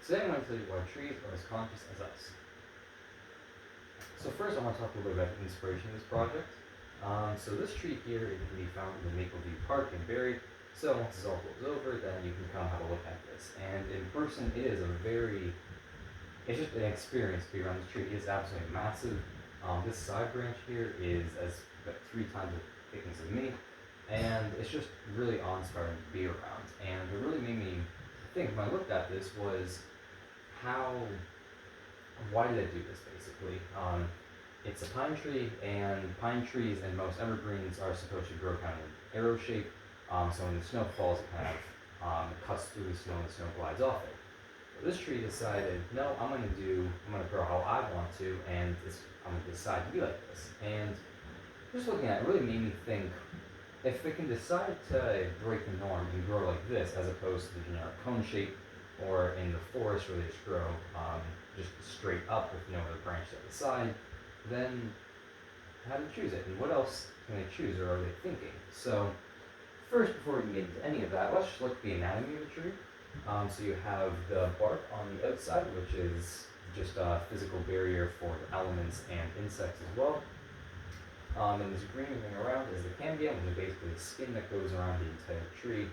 Today I'm going to tell you why trees are as conscious as us. So first I want to talk a little bit about the inspiration of this project. So this tree here, it can be found in the Mapleview Park in Barrie. So once this all blows over, then you can come have a look at this. And in person, it is it's just an experience to be around this tree. It is absolutely massive. This side branch here is about 3 times the thickness of me. And it's just really awe-inspiring to be around. And what really made me think when I looked at this was why did I do this basically? It's a pine tree, and pine trees and most evergreens are supposed to grow kind of in an arrow shape. So when the snow falls, it kind of cuts through the snow and the snow glides off it. But this tree decided, no, I'm going to grow how I want to, and I'm going to decide to be like this. And just looking at it really made me think, if it can decide to break the norm and grow like this, as opposed to the generic cone shape, or in the forest where they just grow just straight up with no other branch at the side, then how do you choose it? And what else can they choose, or are they thinking? So first, before we can get into any of that, let's just look at the anatomy of the tree. So you have the bark on the outside, which is just a physical barrier for elements and insects as well. And this green thing around is the cambium, which is basically the skin that goes around the entire tree.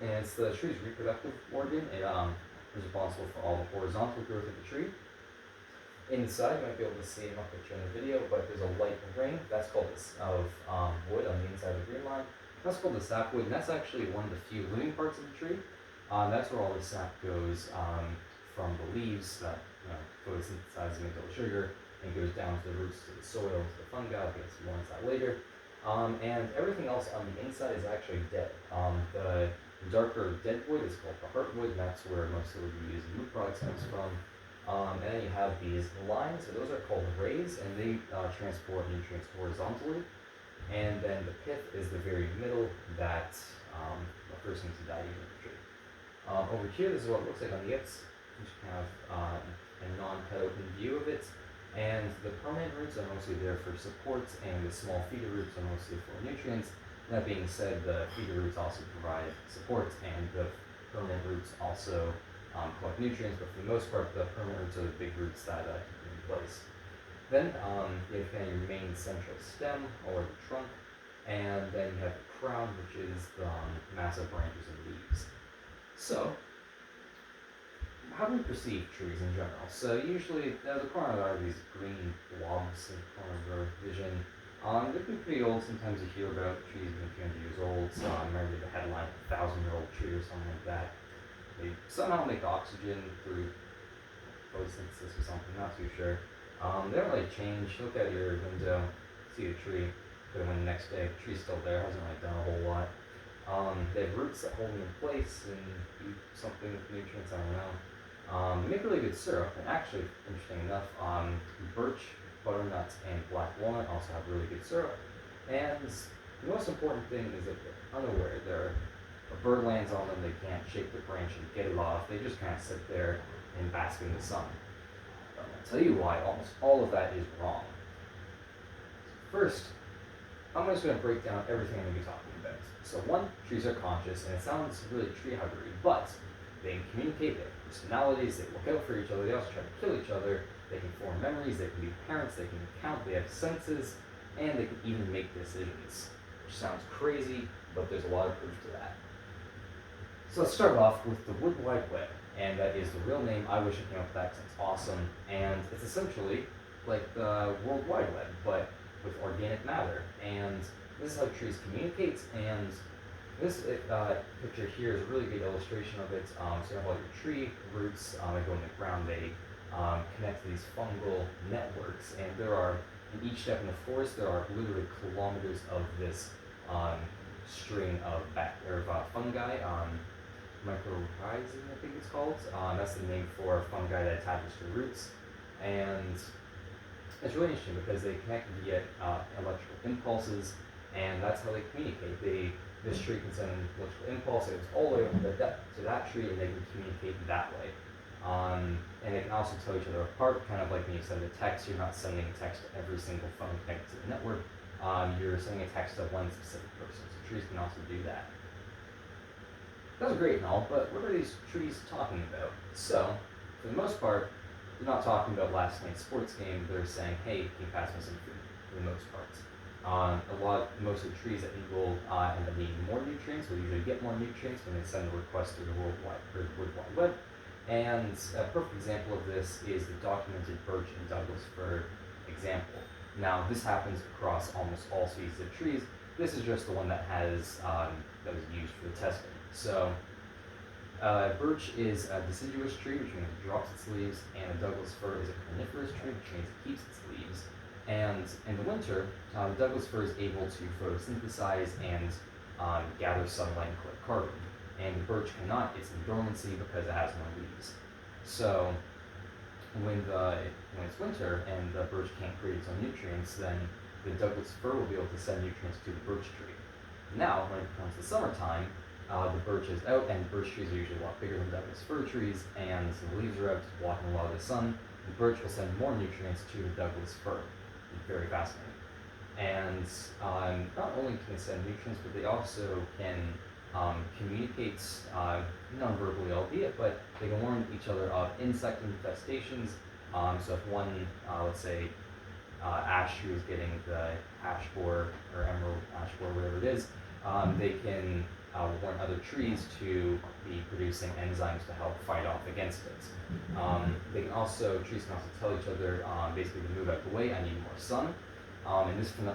And it's the tree's reproductive organ. It is responsible for all the horizontal growth of the tree. Inside, you might be able to see, I'm not going to show in the video, but there's a light ring. That's called wood on the inside of the green line. That's called the sapwood, and that's actually one of the few living parts of the tree. That's where all the sap goes from the leaves that photosynthesize and make all the sugar, and goes down to the roots, to the soil, to the fungi. I'll get some more on that later. And everything else on the inside is actually dead. The darker dead wood is called the heartwood, and that's where most of the used wood products comes from. And then you have these lines, so those are called rays, and they transport nutrients horizontally. And then the pith is the very middle that a person needs to dive into the tree. Over here, this is what it looks like on the outs. You just have a non-cut open view of it. And the permanent roots are mostly there for support, and the small feeder roots are mostly for nutrients. That being said, the feeder roots also provide support, and the permanent roots also collect nutrients, but for the most part, the permanent roots are the big roots that keep them in place. Then you have kind of your main central stem, or the trunk, and then you have the crown, which is the massive branches and leaves. So, how do we perceive trees in general? So usually, the corner are these green blobs in the corner of our vision. They can be pretty old. Sometimes you hear about trees being 200 years old. So I remember the headline, 1,000-year-old tree or something like that. They somehow make oxygen through photosynthesis or something, not too sure. They don't really change. Look out your window, see a tree, but when the next day, the tree's still there, hasn't really done a whole lot. They have roots that hold them in place and do something with nutrients, I don't know. They make really good syrup, and actually, interesting enough, birch, butternuts, and black walnut also have really good syrup. And the most important thing is that they're unaware. A bird lands on them, they can't shake the branch and get it off. They just kind of sit there and bask in the sun. But I'll tell you why almost all of that is wrong. First, I'm just going to break down everything I'm going to be talking about. So one, trees are conscious, and it sounds really tree-huggery, but they can communicate, they have personalities, they look out for each other, they also try to kill each other, they can form memories, they can be parents, they can count, they have senses, and they can even make decisions. Which sounds crazy, but there's a lot of proof to that. So let's start off with the Wood Wide Web, and that is the real name. I wish I came up with that because it's awesome, and it's essentially like the World Wide Web, but with organic matter. And this is how trees communicate, and this picture here is a really good illustration of it. So you have all your tree roots that go in the ground. They connect to these fungal networks, and in each step in the forest, there are literally kilometers of this string of fungi. Mycorrhizal, I think it's called. That's the name for fungi that attaches to roots. And it's really interesting because they connect via electrical impulses, and that's how they communicate. This tree can send an electrical impulse, it goes all the way up to that tree, and they can communicate that way. And they can also tell each other apart, kind of like when you send a text. You're not sending a text to every single phone connected to the network. You're sending a text to one specific person. So trees can also do that. Those are great and all, but what are these trees talking about? So, for the most part, they're not talking about last night's sports game. They're saying, "Hey, can you pass me some food?" For the most part, most of the trees that will end up needing more nutrients will usually get more nutrients when they send a request to the Wood Wide Web. And a perfect example of this is the documented birch and Douglas fir example. Now, this happens across almost all species of trees. This is just the one that that was used for the testing. So, birch is a deciduous tree, which means it drops its leaves, and a Douglas fir is a coniferous tree, which means it keeps its leaves. And in the winter, the Douglas fir is able to photosynthesize and gather sunlight and collect carbon. And the birch cannot, it's in dormancy because it has no leaves. So when it's winter and the birch can't create its own nutrients, then the Douglas fir will be able to send nutrients to the birch tree. Now, when it comes to summertime, the birch is out, and birch trees are usually a lot bigger than Douglas fir trees, and the leaves are out blocking a lot of the sun. The birch will send more nutrients to the Douglas fir. It's very fascinating. And not only can they send nutrients, but they also can communicate non-verbally, albeit, but they can warn each other of insect infestations. So if one, let's say, ash tree is getting the ash borer or emerald ash borer, whatever it is, they can warn other trees to be producing enzymes to help fight off against it. Trees can also tell each other basically to move out of the way, I need more sun. And this can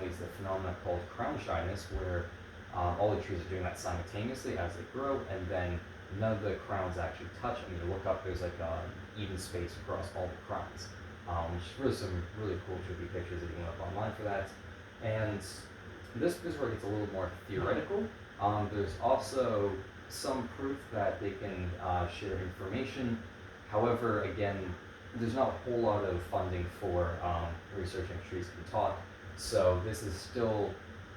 lead to the phenomenon called crown shyness, where all the trees are doing that simultaneously as they grow, and then none of the crowns actually touch. And you look up, there's like even space across all the crowns, which is really some really cool trippy pictures that you can look up online for that. And this is where it gets a little more theoretical. There's also some proof that they can share information. However, again, there's not a whole lot of funding for researching trees can talk. So this is still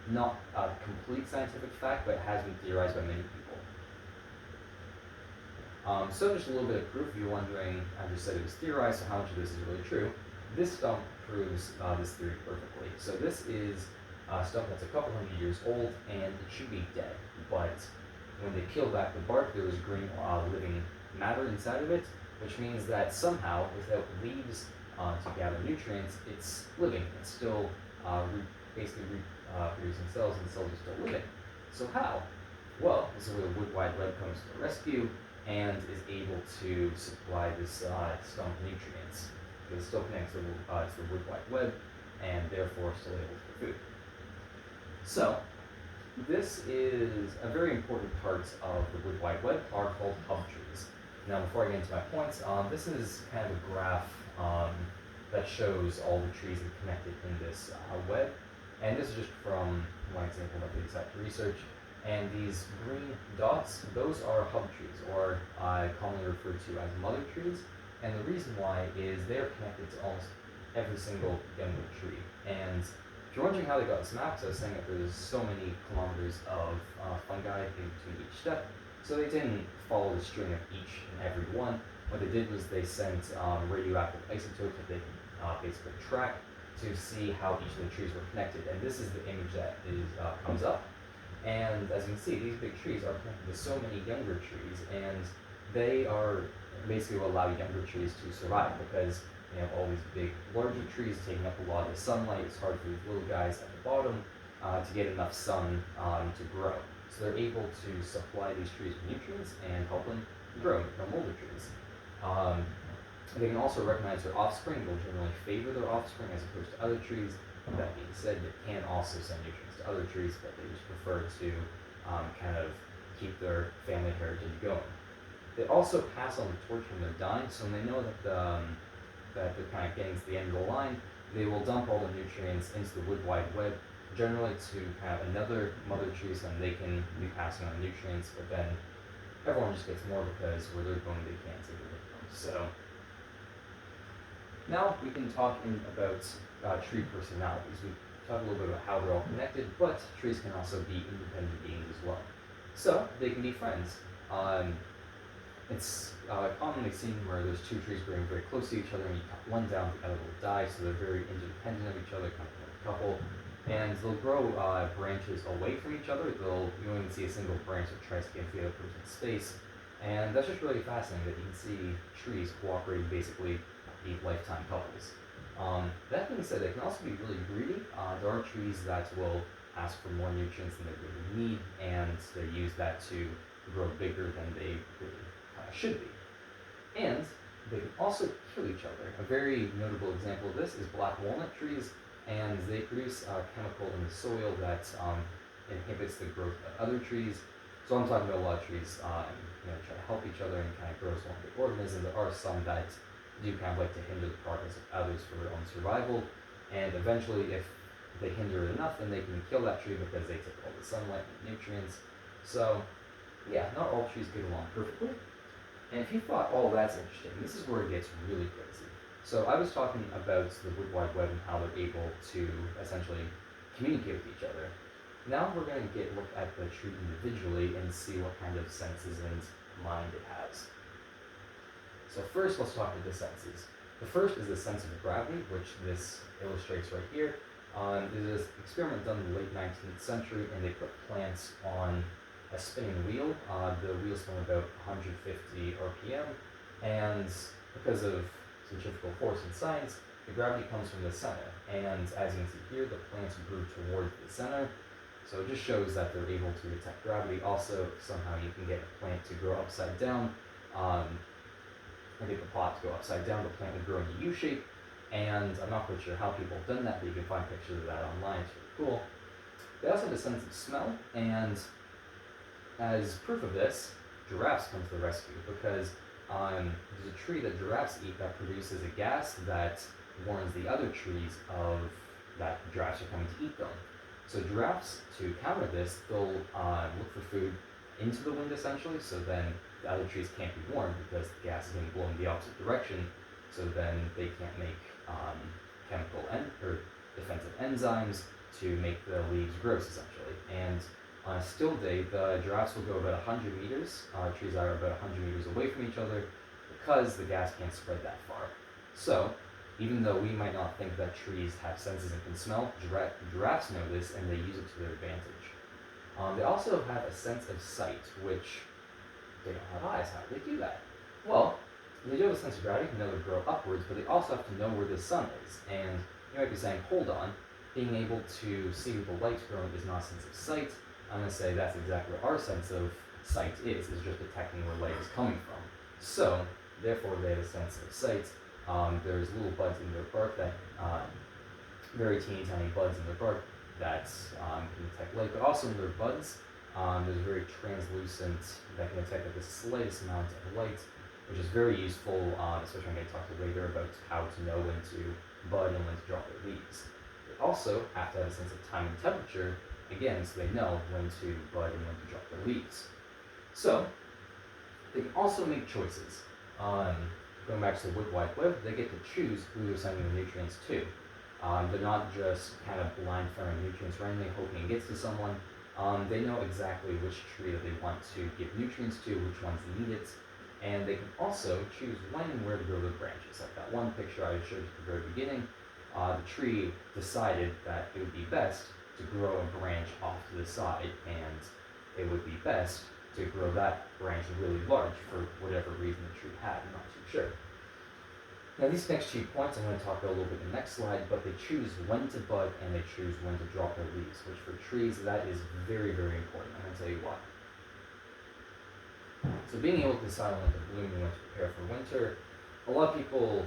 not a complete scientific fact, but it has been theorized by many people. So just a little bit of proof, if you're wondering, I just said it was theorized, so how much of this is really true? This stump proves this theory perfectly. So this is a stump that's a couple hundred years old, and it should be dead. But when they peel back the bark, there was green living matter inside of it, which means that somehow, without leaves to gather nutrients, it's living. It's still producing cells, and the cells are still living. So how? Well, this is where the Wood Wide Web comes to the rescue and is able to supply this stump nutrients. It still connects to the Wood Wide Web, and therefore still able for food. So, this is a very important part of the Wood Wide Web, are called hub trees. Now, before I get into my points, this is kind of a graph that shows all the trees that are connected in this web. And this is just from one example of the exact research. And these green dots, those are hub trees, or commonly referred to as mother trees. And the reason why is they're connected to almost every single younger tree. And if you're wondering how they got this map, so I was saying that there's so many kilometers of fungi in between each step. So they didn't follow the string of each and every one. What they did was they sent radioactive isotopes that they could basically track to see how each of the trees were connected. And this is the image that comes up. And as you can see, these big trees are connected to so many younger trees, and they are basically what allow younger trees to survive, because you have all these big, larger trees taking up a lot of the sunlight. It's hard for these little guys at the bottom to get enough sun to grow. So they're able to supply these trees with nutrients and help them grow and become older trees. They can also recognize their offspring. They'll generally favor their offspring as opposed to other trees. That being said, they can also send nutrients to other trees, but they just prefer to kind of keep their family heritage going. They also pass on the torch when they're dying, so when they know that that they're kind of getting to the end of the line, they will dump all the nutrients into the Wood Wide Web, generally to have another mother tree, so then they can be passing on nutrients, but then everyone just gets more because where they're going, they can't take it with them. So now we can talk about tree personalities. We talked a little bit about how they're all connected, but trees can also be independent beings as well. So they can be friends. It's commonly seen where there's two trees growing very close to each other, and you cut one down, the other will die, so they're very interdependent of each other, kind of like a couple. And they'll grow branches away from each other. You won't even see a single branch that tries to get into the other person's space. And that's just really fascinating that you can see trees cooperating basically be lifetime couples. That being said, they can also be really greedy. There are trees that will ask for more nutrients than they really need, and they use that to grow bigger than they really should be. And they can also kill each other. A very notable example of this is black walnut trees, and they produce a chemical in the soil that inhibits the growth of other trees. So I'm talking about a lot of trees try to help each other and kind of grow as one big organism. There are some that do kind of like to hinder the progress of others for their own survival, and eventually if they hinder it enough, then they can kill that tree because they take all the sunlight and nutrients. So yeah, not all trees get along perfectly. And if you thought all that's interesting, this is where it gets really crazy. So I was talking about the Wood Wide Web and how they're able to essentially communicate with each other. Now we're going to look at the tree individually and see what kind of senses and mind it has. So first, let's talk about the senses. The first is the sense of gravity, which this illustrates right here. There's this experiment done in the late 19th century, and they put plants on a spinning wheel. The wheel spun about 150 RPM, and because of centrifugal force in science, the gravity comes from the center. And as you can see here, the plants grew towards the center. So it just shows that they're able to detect gravity. Also, somehow you can get a plant to grow upside down. And get the pot to go upside down, the plant would grow in a U shape. And I'm not quite sure how people have done that, but you can find pictures of that online. It's really cool. They also have a sense of smell, and as proof of this, giraffes come to the rescue because there's a tree that giraffes eat that produces a gas that warns the other trees of that giraffes are coming to eat them. So giraffes, to counter this, they'll look for food into the wind essentially, so then the other trees can't be warmed because the gas is being blown in the opposite direction, so then they can't make or defensive enzymes to make the leaves gross essentially. And on a still day, the giraffes will go about 100 meters, trees are about 100 meters away from each other because the gas can't spread that far. So, even though we might not think that trees have senses and can smell, giraffes know this and they use it to their advantage. They also have a sense of sight, which they don't have eyes. How do they do that? Well, they do have a sense of gravity, they know to grow upwards, but they also have to know where the sun is. And you might be saying, hold on, being able to see where the light's growing is not a sense of sight. I'm going to say that's exactly what our sense of sight is just detecting where light is coming from. So, therefore, they have a sense of sight. There's little buds in their bark that, very teeny tiny buds in their bark that can detect light, but also in their buds, there's very translucent that can detect the slightest amount of light, which is very useful, especially when I'm going to talk later about how to know when to bud and when to drop their leaves. They also have to have a sense of time and temperature, again, so they know when to bud and when to drop their leaves. So, they can also make choices. Going back to the Wood Wide Web, they get to choose who they're sending the nutrients to. They're not just kind of blind throwing nutrients randomly, hoping it gets to someone. They know exactly which tree that they want to give nutrients to, which ones need it, and they can also choose when and where to grow their branches. Like that one picture I showed you at the very beginning, the tree decided that it would be best to grow a branch off to the side, and it would be best to grow that branch really large for whatever reason the tree had. I'm not too sure. Now these next 2 points I'm going to talk about a little bit in the next slide, but they choose when to bud and they choose when to drop their leaves, which for trees, that is very, very important. I'm going to tell you why. So being able to decide when to bloom and when to prepare for winter, a lot of people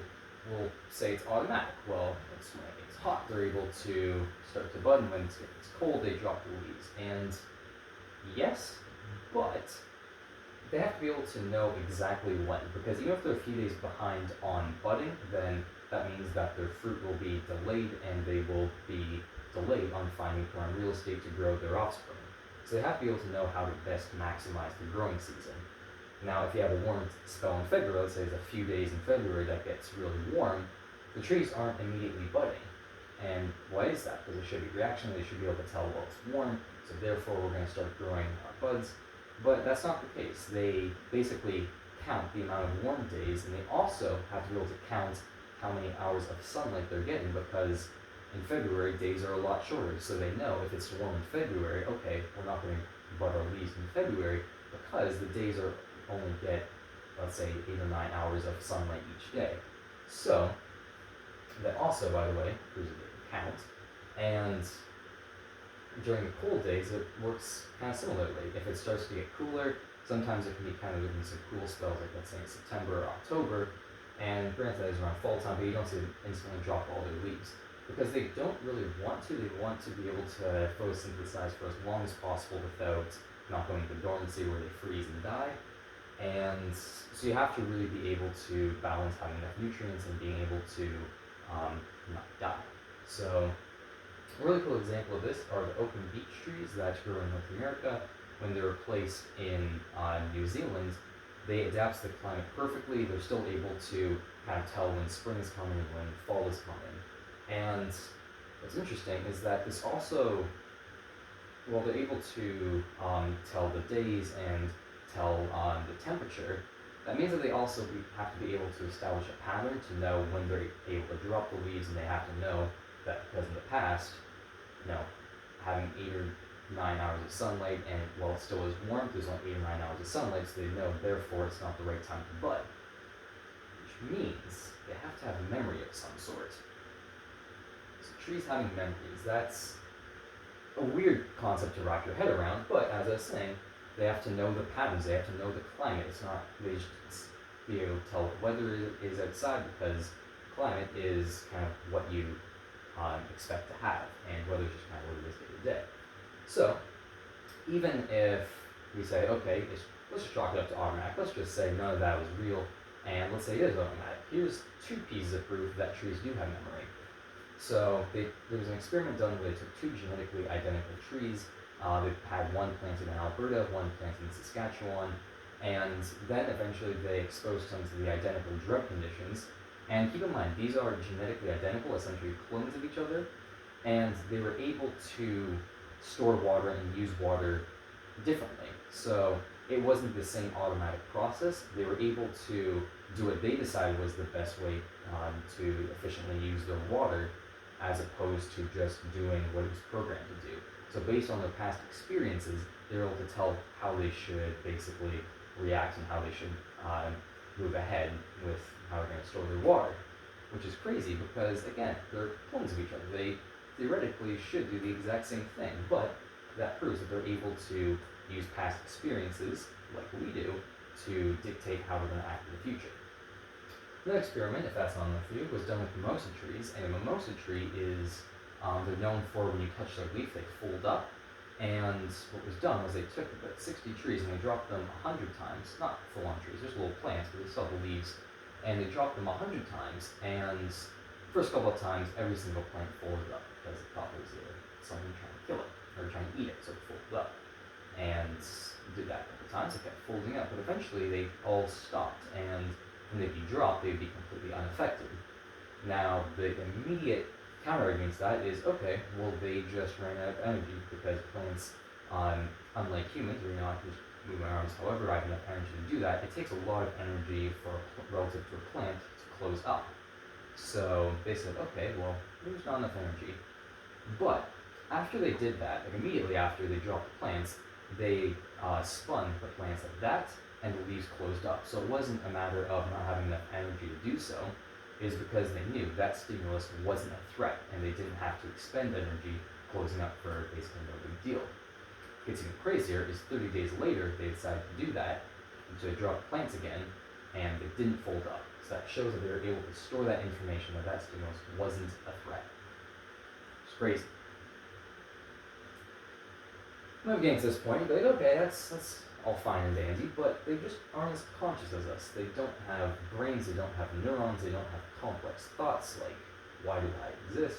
will say it's automatic. Well, it's when it gets hot, they're able to start to bud, and when it gets cold, they drop the leaves. And yes, but they have to be able to know exactly when, because even if they're a few days behind on budding, then that means that their fruit will be delayed and they will be delayed on finding prime real estate to grow their offspring. So they have to be able to know how to best maximize the growing season. Now, if you have a warm spell in February, let's say it's a few days in February that gets really warm, the trees aren't immediately budding. And why is that? Because there should be reaction, they should be able to tell, well, it's warm, so therefore we're going to start growing our buds. But that's not the case. They basically count the amount of warm days, and they also have to be able to count how many hours of sunlight they're getting, because in February, days are a lot shorter, so they know if it's warm in February, okay, we're not going to bud our leaves in February because the days are only get, let's say, 8 or 9 hours of sunlight each day. So that also, by the way, proves a bit count. And during the cold days, it works kind of similarly. If it starts to get cooler, sometimes it can be kind of in some cool spells, like let's say in September or October. And granted, that is around fall time, but you don't see them instantly drop all their leaves because they don't really want to. They want to be able to photosynthesize for as long as possible without not going into dormancy where they freeze and die. And so you have to really be able to balance having enough nutrients and being able to not die. So a really cool example of this are the open beech trees that grow in North America. When they're placed in New Zealand, they adapt to the climate perfectly. They're still able to kind of tell when spring is coming and when fall is coming. And what's interesting is that this also, well, they're able to tell the days and tell the temperature. That means that they also have to be able to establish a pattern to know when they're able to drop the leaves, and they have to know that because in the past, having 8 or 9 hours of sunlight, and while it still is warm, there's only 8 or 9 hours of sunlight, so they know, therefore, it's not the right time to bud. Which means they have to have a memory of some sort. So trees having memories, that's a weird concept to wrap your head around, but as I was saying, they have to know the patterns, they have to know the climate. It's not, they just be able to tell what weather is outside, because climate is kind of what you expect to have, and weather is just kind of what it is day to day. So, even if we say, okay, let's just chalk it up to automatic, let's just say none of that was real, and let's say it is automatic. Here's 2 pieces of proof that trees do have memory. So, there was an experiment done where they took 2 genetically identical trees. They had one planted in Alberta, one planted in Saskatchewan, and then eventually they exposed them to the identical drought conditions. And keep in mind, these are genetically identical, essentially clones of each other, and they were able to store water and use water differently. So it wasn't the same automatic process. They were able to do what they decided was the best way to efficiently use their water, as opposed to just doing what it was programmed to do. So based on their past experiences, they're able to tell how they should basically react and how they should move ahead with how they're going to store their water, which is crazy because, again, they're clones of each other. They theoretically should do the exact same thing, but that proves that they're able to use past experiences, like we do, to dictate how they're going to act in the future. Another experiment, if that's not enough for you, was done with mimosa trees, and a mimosa tree is, they're known for when you touch their leaf, they fold up. And what was done was they took about 60 trees and they dropped them 100 times, not full-on trees, just little plants, but they still have the leaves, and they dropped them 100 times, and first couple of times, every single plant folded up because it thought there was something trying to kill it, or trying to eat it, so it folded up. And did that a couple of times, it kept folding up, but eventually they all stopped, and when they'd be dropped, they'd be completely unaffected. Now, the immediate counter-argument to that is, okay, well, they just ran out of energy because plants, unlike humans, where I can just move my arms however I have enough energy to do that, it takes a lot of energy relative to a plant to close up. So they said, okay, well, there's not enough energy. But after they did that, like immediately after they dropped the plants, they spun the plants like that, and the leaves closed up. So it wasn't a matter of not having enough energy to do so. It was because they knew that stimulus wasn't a threat, and they didn't have to expend energy closing up for basically no big deal. What gets even crazier is 30 days later, they decided to do that, and so they dropped plants again, and they didn't fold up. So that shows that they were able to store that information, that stimulus wasn't a threat. It's crazy. When I'm getting to this point, you'd be like, okay, that's all fine and dandy, but they just aren't as conscious as us. They don't have brains, they don't have neurons, they don't have complex thoughts like, why do I exist?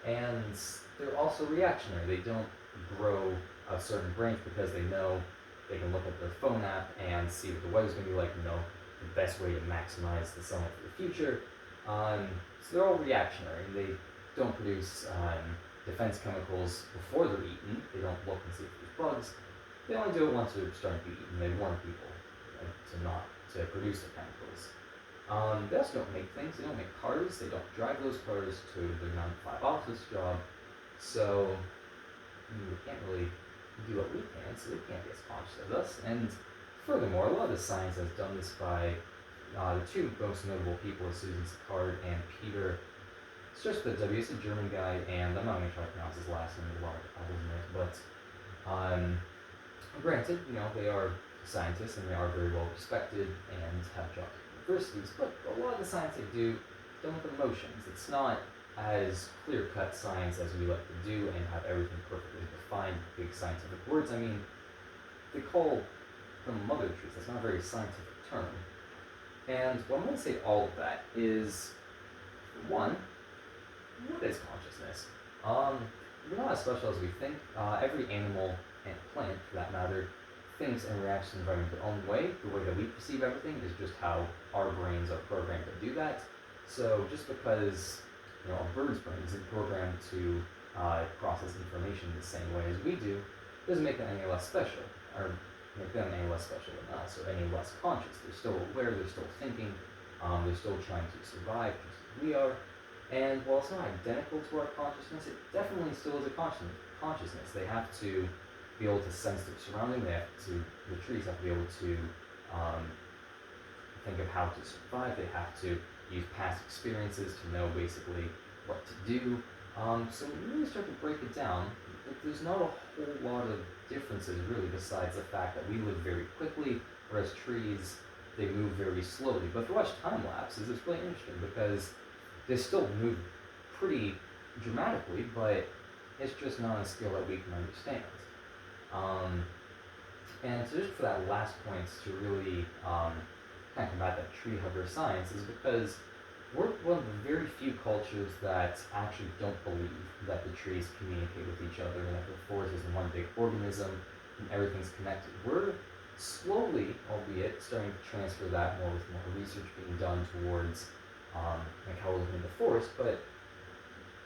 And they're also reactionary. They don't grow a certain branch because they know they can look at their phone app and see what the weather's going to be like, the best way to maximize the sunlight for the future. So they're all reactionary. They don't produce defense chemicals before they're eaten. They don't look and see if there's bugs. They only do it once they're starting to be eaten. They warn people to not to produce the chemicals. They also don't make things. They don't make cars. They don't drive those cars to their 9 to 5 office job. So we can't really do what we can, so they can't be as conscious as us. And furthermore, a lot of the science has done this by the two most notable people, Susan Sicard and Peter. It's just the W. It's a German guy, and I'm not going to try to pronounce his last name. There's a lot of L's in it, but granted, they are scientists and they are very well respected and have jobs at universities. But a lot of the science they do done with emotions. It's not as clear-cut science as we like to do and have everything perfectly defined, big scientific words. I mean, they call them mother truths. That's not a very scientific term. And what I'm going to say all of that is, one, what is consciousness? We're not as special as we think. Every animal and plant, for that matter, thinks and reacts to the environment their own way. The way that we perceive everything is just how our brains are programmed to do that. So just because a bird's brain isn't programmed to process information the same way as we do, doesn't make them any less special, or make them any less special than us, or any less conscious. They're still aware, they're still thinking, they're still trying to survive just as we are. And while it's not identical to our consciousness, it definitely still is a consciousness. They have to be able to sense their surrounding. The trees have to be able to think of how to survive. They have to use past experiences to know basically what to do. So when you really start to break it down, there's not a whole lot of differences really, besides the fact that we live very quickly, whereas trees, they move very slowly. But if you watch time lapses, it's really interesting because they still move pretty dramatically, but it's just not on a scale that we can understand. And so just for that last point to really kind of combat that tree hugger science is because we're one of the very few cultures that actually don't believe that the trees communicate with each other and that the forest is one big organism and everything's connected. We're slowly, albeit, starting to transfer that more with more research being done towards like how we're looking at the forest, but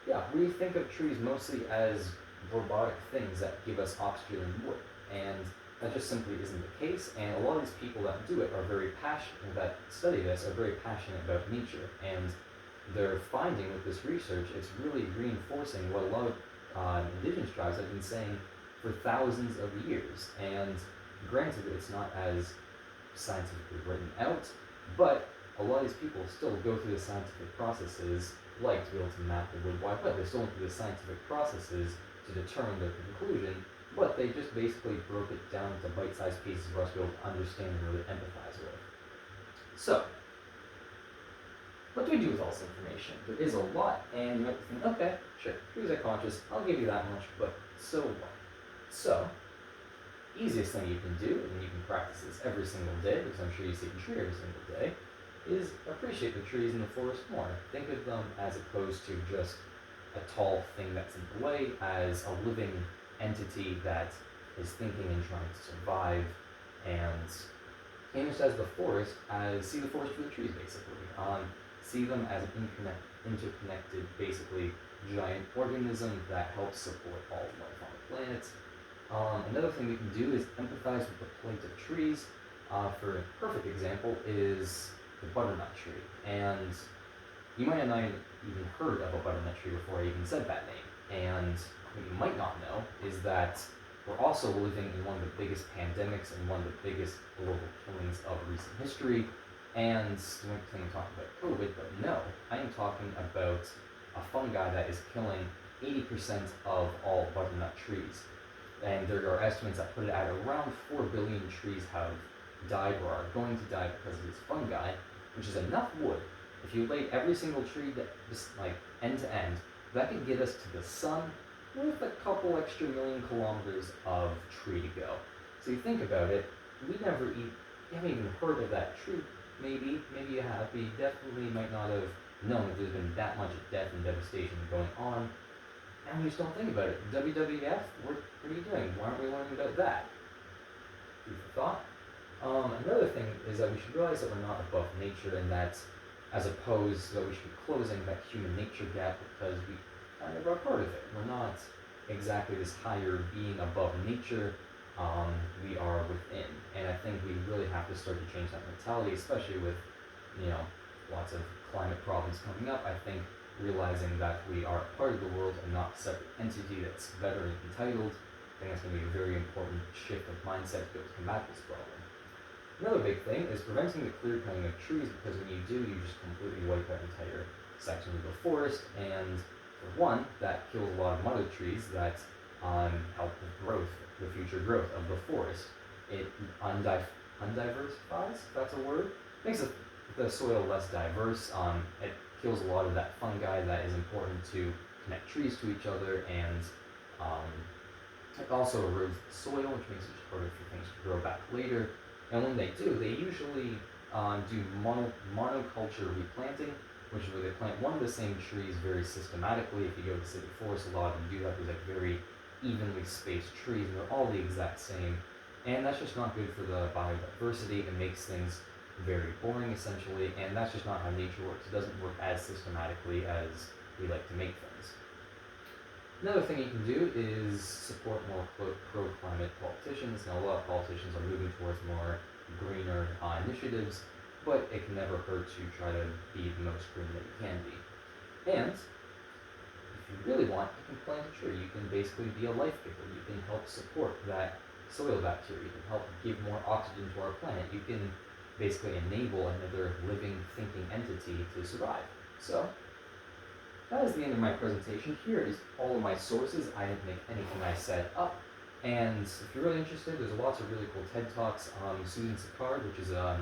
yeah, we think of trees mostly as robotic things that give us oxygen and wood, and that just simply isn't the case. And a lot of these people that do it are very passionate, that study this, are very passionate about nature, and they're finding with this research, it's really reinforcing what a lot of indigenous tribes have been saying for thousands of years. And granted, it's not as scientifically written out, but a lot of these people still go through the scientific processes, like to be able to map the wood wide web. They still went through the scientific processes to determine their conclusion, but they just basically broke it down into bite-sized pieces for us to be able to understand and really empathize with. So, what do we do with all this information? There is a lot, and you might think, okay, sure, trees are conscious, I'll give you that much, but so what? So, easiest thing you can do, and you can practice this every single day, because I'm sure you see a tree every single day, is appreciate the trees in the forest more. Think of them as opposed to just a tall thing that's in the way, as a living entity that is thinking and trying to survive, and image as the forest as see the forest for the trees, basically. See them as an interconnected, basically, giant organism that helps support all life on the planet. Another thing we can do is empathize with the plight of trees. For a perfect example is the butternut tree. And you might have not even heard of a butternut tree before I even said that name. And what you might not know is that we're also living in one of the biggest pandemics and one of the biggest global killings of recent history. And you might think I'm talking about COVID, but no, I am talking about a fungi that is killing 80% of all butternut trees. And there are estimates that put it at around 4 billion trees have died or are going to die because of this fungi, which is enough wood. If you laid every single tree that just like end to end, that could get us to the sun with a couple extra million kilometers of tree to go. So you think about it, you haven't even heard of that tree. Maybe you have, but you definitely might not have known that there's been that much death and devastation going on. And we just don't think about it. WWF, what are you doing? Why aren't we learning about that? Food for thought. Another thing is that we should realize that we're not above nature, and that as opposed that we should be closing that human nature gap because we kind of are part of it. We're not exactly this higher being above nature. We are within. And I think we really have to start to change that mentality, especially with, lots of climate problems coming up, I think realizing that we are part of the world and not a separate entity that's better and entitled, I think that's going to be a very important shift of mindset to be able to combat this problem. Another big thing is preventing the clear cutting of trees, because when you do, you just completely wipe out entire sections of the forest, and for one, that kills a lot of other trees that help the growth, the future growth of the forest. It undiversifies, if that's a word, makes the soil less diverse. It kills a lot of that fungi that is important to connect trees to each other, and it also erodes the soil, which makes it harder for things to grow back later. And when they do, they usually do monoculture replanting, which is where they plant one of the same trees very systematically. If you go to city forests, a lot of them do that. There's like very evenly spaced trees, and they're all the exact same. And that's just not good for the biodiversity. It makes things very boring, essentially, and that's just not how nature works. It doesn't work as systematically as we like to make things. Another thing you can do is support more pro-climate politicians. Now, a lot of politicians are moving towards more greener initiatives, but it can never hurt to try to be the most green that you can be. And if you really want, you can plant a tree. You can basically be a life giver. You can help support that soil bacteria. You can help give more oxygen to our planet. You can basically enable another living, thinking entity to survive. So, that is the end of my presentation. Here is all of my sources. I didn't make anything I said up. And if you're really interested, there's lots of really cool TED Talks. Susan Sicard, which is a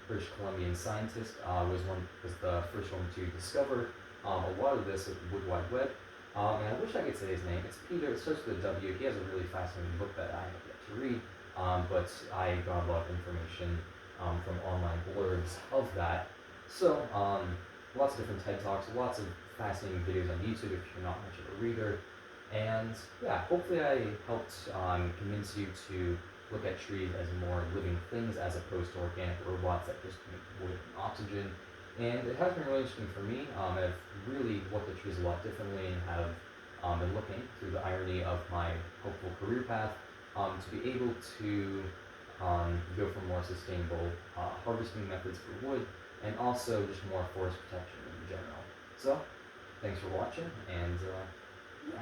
British Columbian scientist, was the first one to discover a lot of this with the Wood Wide Web. And I wish I could say his name. It's Peter. It starts with a W. He has a really fascinating book that I have yet to read. But I got a lot of information from online blurbs of that. So, lots of different TED Talks, lots of fascinating videos on YouTube if you're not much of a reader. And yeah, hopefully I helped convince you to look at trees as more living things as opposed to organic robots that just make wood and oxygen. And it has been really interesting for me. I've really looked at trees a lot differently and have been looking through the irony of my hopeful career path to be able to go for more sustainable harvesting methods for wood, and also just more forest protection in general. So, thanks for watching, and yeah.